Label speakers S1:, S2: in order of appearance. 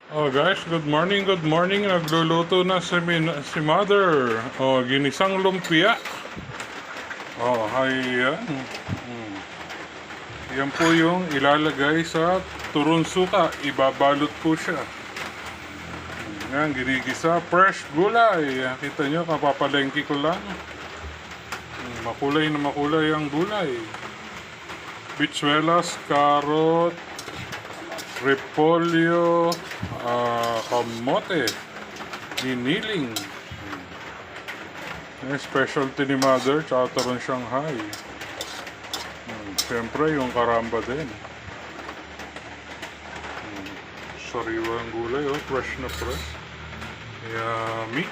S1: Oh guys, good morning, good morning. Nagluluto na si Mother. Oh, ginisang lumpia. Oh, ayan. Yan po yung ilalagay sa turun suka. Ibabalot po siya. Yan, ginigisa. Fresh gulay. Kita nyo, kapapalengke ko lang. Makulay na makulay ang gulay. Bichuelas, carrot, repolyo, kamote, giniling. Yung specialty ni Mother, tsaka turon Shanghai. Siyempre, yung karamba din. Sariwa ang gulay, oh, fresh na fresh. Yummy.